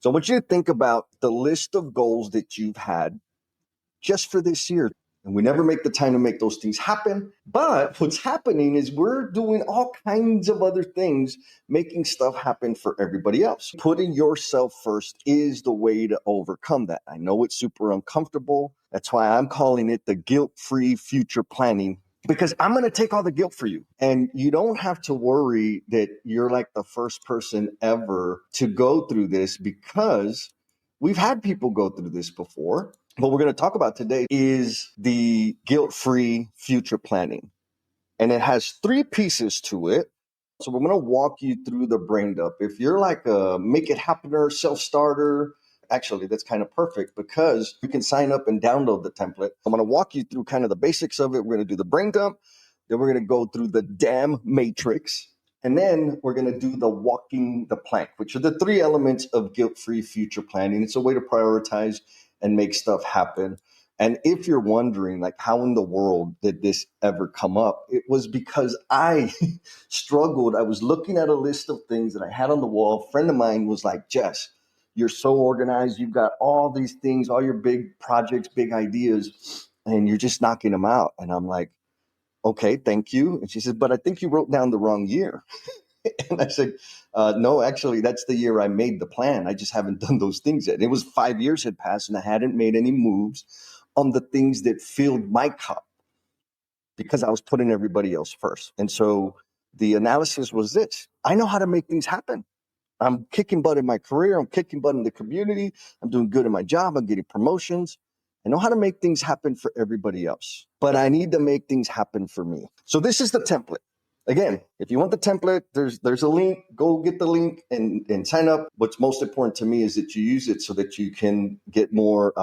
So I want you to think about the list of goals that you've had just for this year. And we never make the time to make those things happen. But what's happening is we're doing all kinds of other things, making stuff happen for everybody else. Putting yourself first is the way to overcome that. I know it's super uncomfortable. That's why I'm calling it the guilt-free future planning, because I'm going to take all the guilt for you. And you don't have to worry that you're like the first person ever to go through this, because we've had people go through this before. What we're going to talk about today is the guilt-free future planning. And it has three pieces to it. So we're going to walk you through the brain dump. If you're like a make it happener, self-starter, actually, that's kind of perfect because you can sign up and download the template. I'm going to walk you through kind of the basics of it. We're going to do the brain dump. Then we're going to go through the damn matrix. And then we're going to do the walking the plank, which are the three elements of guilt-free future planning. It's a way to prioritize and make stuff happen. And if you're wondering, like, how in the world did this ever come up? It was because I struggled. I was looking at a list of things that I had on the wall. A friend of mine was like, Jess, you're so organized. You've got all these things, all your big projects, big ideas, and you're just knocking them out. And I'm like, okay, thank you. And she said, but I think you wrote down the wrong year. And I said, no, actually, that's the year I made the plan. I just haven't done those things yet. And it was 5 years had passed and I hadn't made any moves on the things that filled my cup because I was putting everybody else first. And so the analysis was this: I know how to make things happen. I'm kicking butt in my career. I'm kicking butt in the community. I'm doing good in my job. I'm getting promotions. I know how to make things happen for everybody else, but I need to make things happen for me. So this is the template. Again, if you want the template, there's a link. Go get the link and sign up. What's most important to me is that you use it so that you can get more,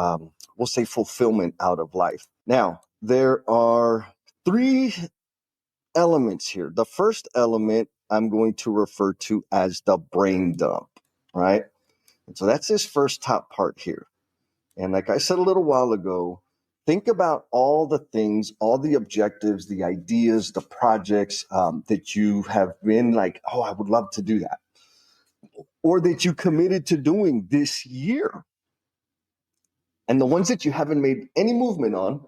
we'll say, fulfillment out of life. Now, there are three elements here. The first element I'm going to refer to as the brain dump, right? And so that's this first top part here. And like I said a little while ago, think about all the things, all the objectives, the ideas, the projects that you have been like, oh, I would love to do that, or that you committed to doing this year. And the ones that you haven't made any movement on,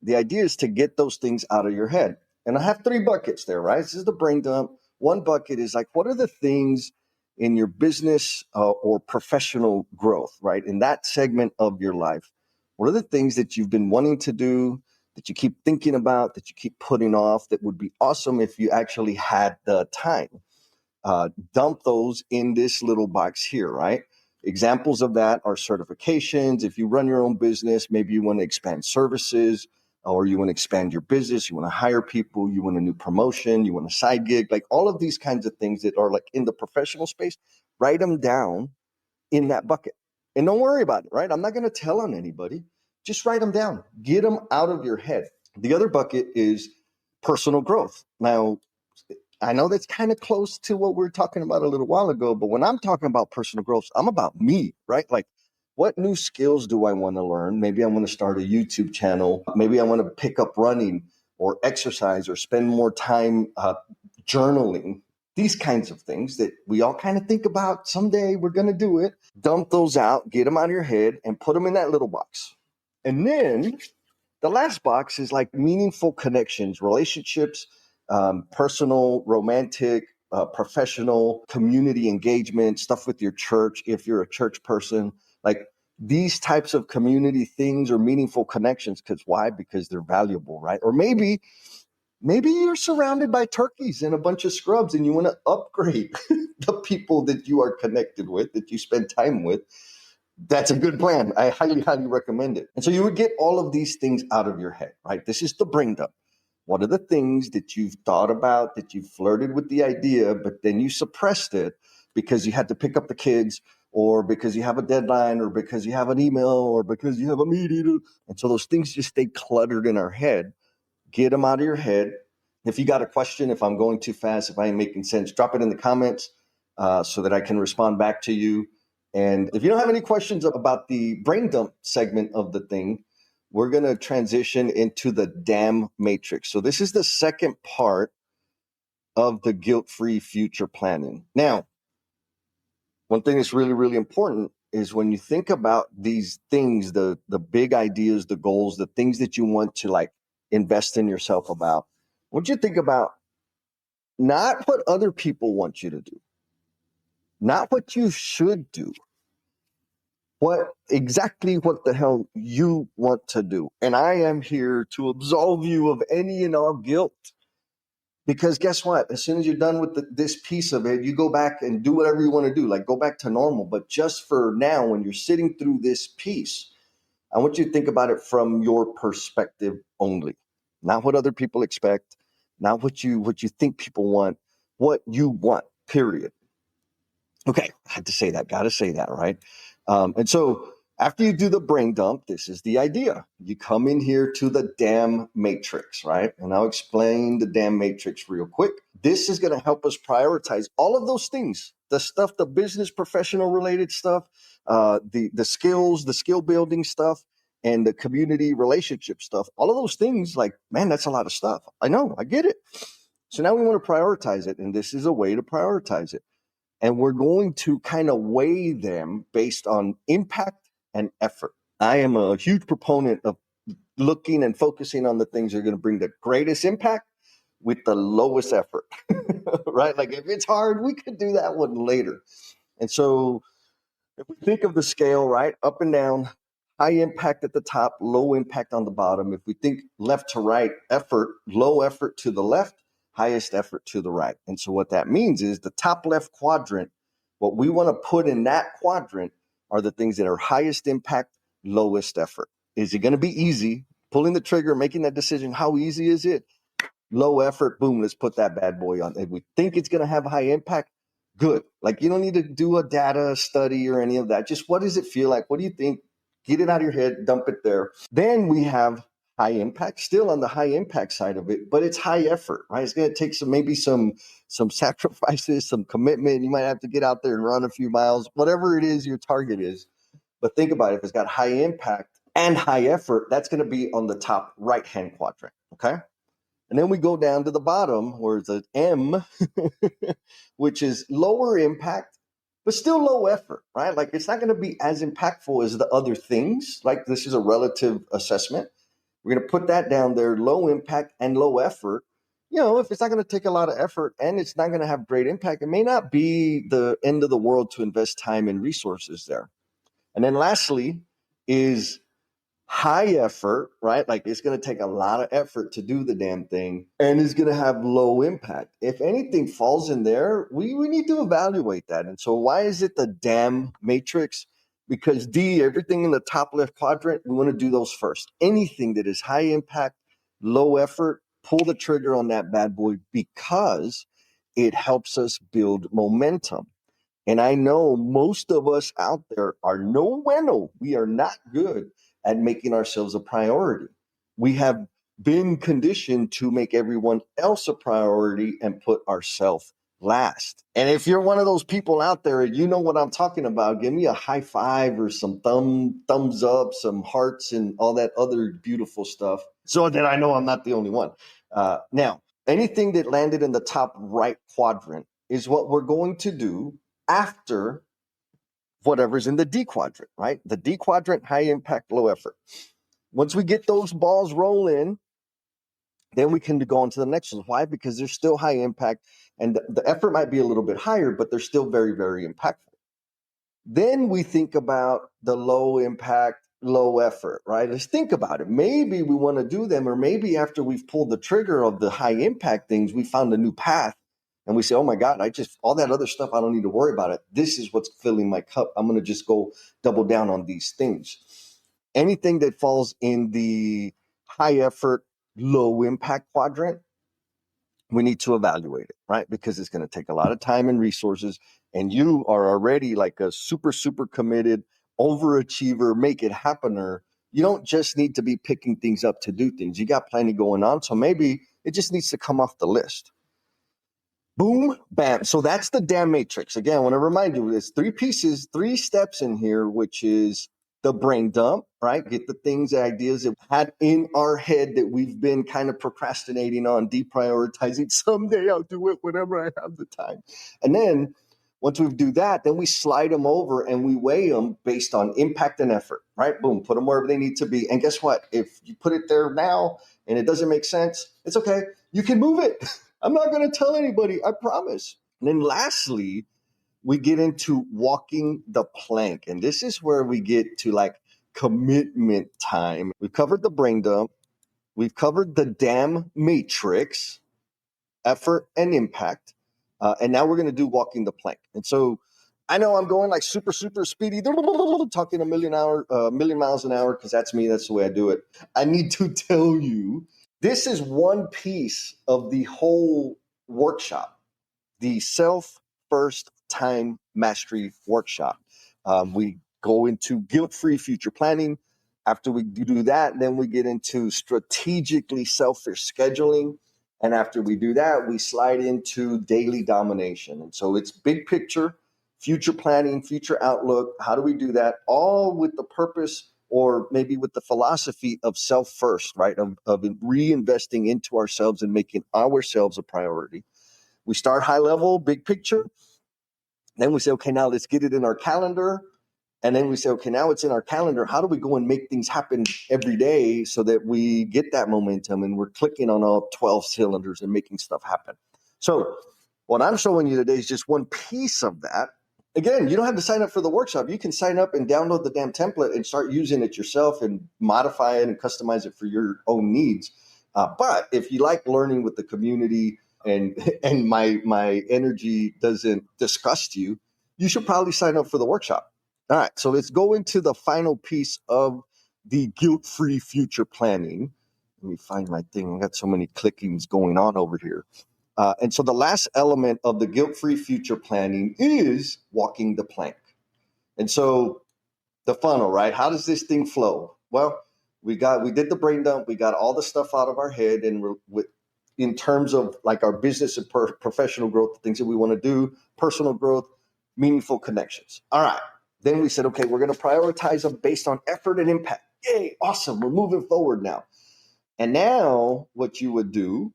the idea is to get those things out of your head. And I have three buckets there, right? This is the brain dump. One bucket is like, what are the things in your business or professional growth, right? In that segment of your life, what are the things that you've been wanting to do, that you keep thinking about, that you keep putting off, that would be awesome if you actually had the time? Dump those in this little box here, right? Examples of that are certifications. If you run your own business, maybe you want to expand services, or you want to expand your business, you want to hire people, you want a new promotion, you want a side gig, like all of these kinds of things that are like in the professional space, write them down in that bucket. And don't worry about it, right? I'm not going to tell on anybody. Just write them down. Get them out of your head. The other bucket is personal growth. Now, I know that's kind of close to what we were talking about a little while ago, but when I'm talking about personal growth, I'm about me, right? Like, what new skills do I want to learn? Maybe I want to start a YouTube channel. Maybe I want to pick up running or exercise or spend more time journaling. These kinds of things that we all kind of think about. Someday we're going to do it. Dump those out, get them out of your head, and put them in that little box. And then the last box is like meaningful connections, relationships, personal, romantic, professional, community engagement, stuff with your church, if you're a church person, like these types of community things or meaningful connections. Because why? Because they're valuable, right? Or maybe you're surrounded by turkeys and a bunch of scrubs and you want to upgrade the people that you are connected with, that you spend time with. That's a good plan. I highly, highly recommend it. And so you would get all of these things out of your head, right? This is the brain dump. What are the things that you've thought about, that you flirted with the idea, but then you suppressed it because you had to pick up the kids, or because you have a deadline, or because you have an email, or because you have a meeting? And so those things just stay cluttered in our head. Get them out of your head. If you got a question, if I'm going too fast, if I ain't making sense, drop it in the comments so that I can respond back to you. And if you don't have any questions about the brain dump segment of the thing, we're going to transition into the damn matrix. So this is the second part of the guilt-free future planning. Now, one thing that's really, really important is when you think about these things, the big ideas, the goals, the things that you want to like invest in yourself about, I want you to think about not what other people want you to do, not what you should do, what the hell you want to do. And I am here to absolve you of any and all guilt. Because guess what? As soon as you're done with this piece of it, you go back and do whatever you want to do, like go back to normal. But just for now, when you're sitting through this piece, I want you to think about it from your perspective only, not what other people expect, not what you think people want, what you want, period. Okay, I had to say that, got to say that, right? And so after you do the brain dump, this is the idea. You come in here to the damn matrix, right? And I'll explain the damn matrix real quick. This is going to help us prioritize all of those things, the stuff, the business professional related stuff, the skills, the skill building stuff, and the community relationship stuff. All of those things, like, man, that's a lot of stuff. I know, I get it. So now we want to prioritize it, and this is a way to prioritize it. And we're going to kind of weigh them based on impact and effort. I am a huge proponent of looking and focusing on the things that are going to bring the greatest impact with the lowest effort, right? Like if it's hard, we could do that one later. And so if we think of the scale, right, up and down, high impact at the top, low impact on the bottom. If we think left to right, effort, low effort to the left, highest effort to the right. And so what that means is the top left quadrant, what we want to put in that quadrant are the things that are highest impact, lowest effort. Is it going to be easy? Pulling the trigger, making that decision, how easy is it? Low effort, boom, let's put that bad boy on. If we think it's going to have high impact, good. Like you don't need to do a data study or any of that. Just what does it feel like? What do you think? Get it out of your head, dump it there. Then we have high impact, still on the high impact side of it, but it's high effort, right? It's going to take some sacrifices, some commitment. You might have to get out there and run a few miles, whatever it is your target is. But think about it. If it's got high impact and high effort, that's going to be on the top right-hand quadrant, okay? And then we go down to the bottom where it's an M, which is lower impact, but still low effort, right? Like it's not going to be as impactful as the other things. Like this is a relative assessment. We're going to put that down there, low impact and low effort. You know, if it's not going to take a lot of effort and it's not going to have great impact, it may not be the end of the world to invest time and resources there. And then lastly is high effort, right? Like it's going to take a lot of effort to do the damn thing and is going to have low impact. If anything falls in there, we need to evaluate that. And so why is it the damn matrix? Because D, everything in the top left quadrant, we want to do those first. Anything that is high impact, low effort, pull the trigger on that bad boy because it helps us build momentum. And I know most of us out there are no bueno. We are not good at making ourselves a priority. We have been conditioned to make everyone else a priority and put ourselves last. And if you're one of those people out there, you know what I'm talking about. Give me a high five or some thumbs up, some hearts and all that other beautiful stuff so that I know I'm not the only one. Now, anything that landed in the top right quadrant is what we're going to do after whatever's in the D quadrant, right? The D quadrant, high impact, low effort. Once we get those balls rolling, then we can go on to the next one. Why? Because they're still high impact and the effort might be a little bit higher, but they're still very, very impactful. Then we think about the low impact, low effort, right? Let's think about it. Maybe we want to do them, or maybe after we've pulled the trigger of the high impact things, we found a new path. And we say, oh my God, all that other stuff, I don't need to worry about it. This is what's filling my cup. I'm going to just go double down on these things. Anything that falls in the high effort, low impact quadrant, we need to evaluate it, right? Because it's going to take a lot of time and resources. And you are already like a super, super committed overachiever, make it happener. You don't just need to be picking things up to do things. You got plenty going on. So maybe it just needs to come off the list. Boom, bam. So that's the damn matrix. Again, I want to remind you, there's 3 pieces, 3 steps in here, which is the brain dump, right? Get the things, the ideas that we had in our head that we've been kind of procrastinating on, deprioritizing. Someday I'll do it whenever I have the time. And then Once we do that, then we slide them over and we weigh them based on impact and effort, right? Boom, put them wherever they need to be. And guess what? If you put it there now and it doesn't make sense, it's okay. You can move it. I'm not going to tell anybody, I promise. And then lastly, we get into walking the plank. And this is where we get to like commitment time. We've covered the brain dump. We've covered the damn matrix, effort and impact. And now we're going to do walking the plank. And so I know I'm going like super, super speedy, talking a million miles an hour, because that's me. That's the way I do it. I need to tell you, this is one piece of the whole workshop, the Self First Time Mastery Workshop. We go into guilt-free future planning. After we do that, then we get into strategically selfish scheduling. And after we do that, we slide into daily domination. And so it's big picture, future planning, future outlook. How do we do that? All with the purpose, or maybe with the philosophy of self first, right? Of reinvesting into ourselves and making ourselves a priority. We start high level, big picture. Then we say, okay, now let's get it in our calendar. And then we say, okay, now it's in our calendar. How do we go and make things happen every day so that we get that momentum and we're clicking on all 12 cylinders and making stuff happen? So what I'm showing you today is just one piece of that. Again, you don't have to sign up for the workshop. You can sign up and download the damn template and start using it yourself and modify it and customize it for your own needs. But if you like learning with the community and my energy doesn't disgust you, you should probably sign up for the workshop. All right, so let's go into the final piece of the guilt-free future planning. Let me find my thing. I got so many clickings going on over here. And so the last element of the guilt-free future planning is walking the plank. And so the funnel, right? How does this thing flow? Well, we did the brain dump. We got all the stuff out of our head, and in terms of like our business and professional growth, the things that we want to do, personal growth, meaningful connections. All right. Then we said, okay, we're going to prioritize them based on effort and impact. Yay, awesome. We're moving forward now. And now what you would do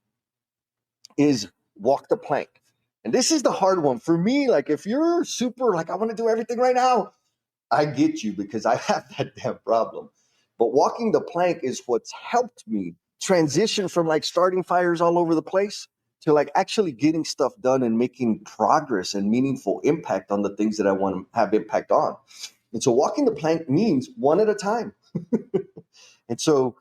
is walk the plank. And this is the hard one for me. Like if you're super, like I want to do everything right now, I get you, because I have that damn problem. But walking the plank is what's helped me transition from like starting fires all over the place to like actually getting stuff done and making progress and meaningful impact on the things that I want to have impact on. And so walking the plank means one at a time. And so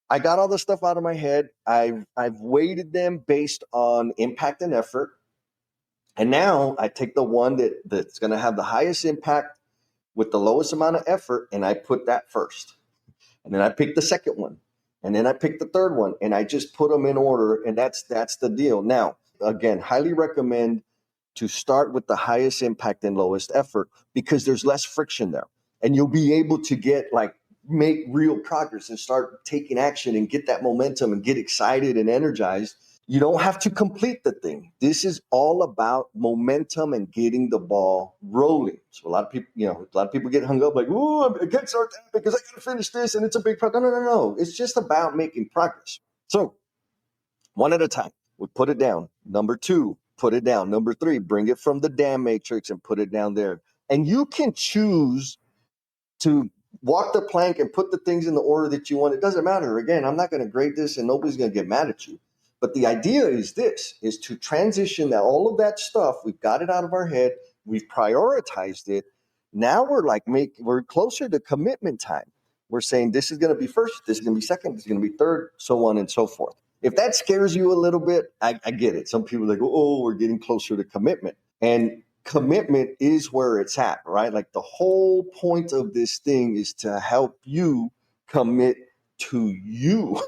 I got all the stuff out of my head. I've weighted them based on impact and effort. And now I take the one that's going to have the highest impact with the lowest amount of effort, and I put that first. And then I pick the second one. And then I pick the third one, and I just put them in order, and that's the deal. Now, again, highly recommend to start with the highest impact and lowest effort, because there's less friction there. And you'll be able to make real progress and start taking action and get that momentum and get excited and energized. You don't have to complete the thing. This is all about momentum and getting the ball rolling. So a lot of people get hung up like, oh, I can't start that because I got to finish this and it's a big project. No. It's just about making progress. So one at a time, we put it down. Number 2, put it down. Number 3, bring it from the damn matrix and put it down there. And you can choose to walk the plank and put the things in the order that you want. It doesn't matter. Again, I'm not going to grade this and nobody's going to get mad at you. But the idea is to transition all of that stuff. We've got it out of our head. We've prioritized it. Now we're closer to commitment time. We're saying this is going to be first, this is going to be second, this is going to be third, so on and so forth. If that scares you a little bit, I get it. Some people are like, oh, we're getting closer to commitment. And commitment is where it's at, right? Like the whole point of this thing is to help you commit to you.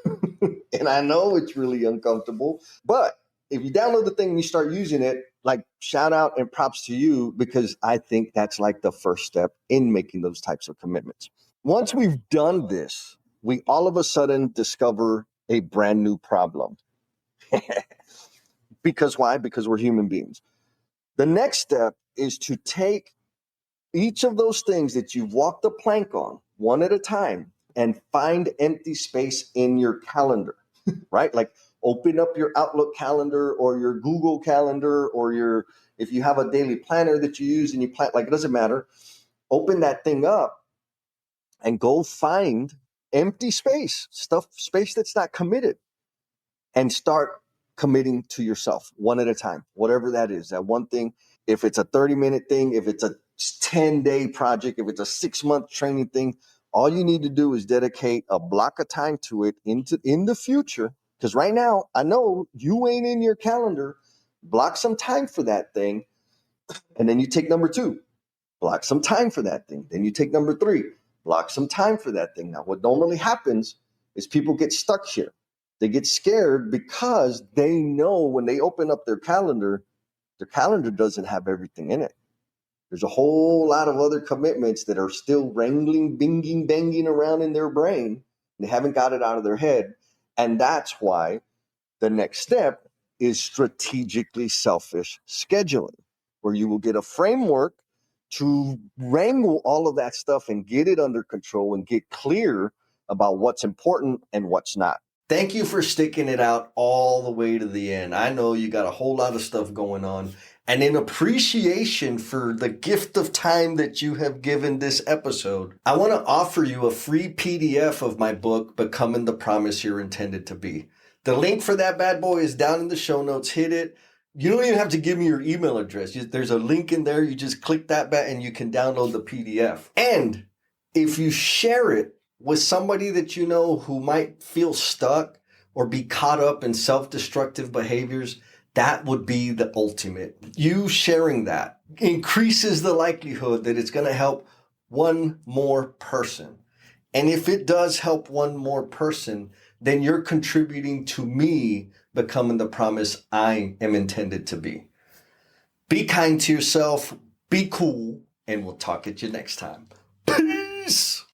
And I know it's really uncomfortable, but if you download the thing and you start using it, like shout out and props to you, because I think that's like the first step in making those types of commitments. Once we've done this, we all of a sudden discover a brand new problem. Because why? Because we're human beings. The next step is to take each of those things that you've walked the plank on one at a time and find empty space in your calendar, right? Like Open up your Outlook calendar or your Google calendar or if you have a daily planner that you use and you plan, like, it doesn't matter. Open that thing up and go find empty space that's not committed, and start committing to yourself one at a time, whatever that is. That one thing, if it's a 30-minute thing, if it's a 10-day project, if it's a 6-month training thing, all you need to do is dedicate a block of time to it in the future. Because right now, I know you ain't in your calendar. Block some time for that thing. And then you take number 2, block some time for that thing. Then you take number 3, block some time for that thing. Now, what normally happens is people get stuck here. They get scared because they know when they open up their calendar doesn't have everything in it. There's a whole lot of other commitments that are still wrangling, banging around in their brain. They haven't got it out of their head. And that's why the next step is strategically selfish scheduling, where you will get a framework to wrangle all of that stuff and get it under control and get clear about what's important and what's not. Thank you for sticking it out all the way to the end. I know you got a whole lot of stuff going on. And in appreciation for the gift of time that you have given this episode, I want to offer you a free PDF of my book, Becoming the Promise You're Intended to Be. The link for that bad boy is down in the show notes. Hit it. You don't even have to give me your email address. There's a link in there. You just click that button and you can download the PDF. And if you share it with somebody that you know who might feel stuck or be caught up in self-destructive behaviors, that would be the ultimate. You sharing that increases the likelihood that it's going to help one more person. And if it does help one more person, then you're contributing to me becoming the promise I am intended to be. Be kind to yourself, be cool, and we'll talk at you next time. Peace.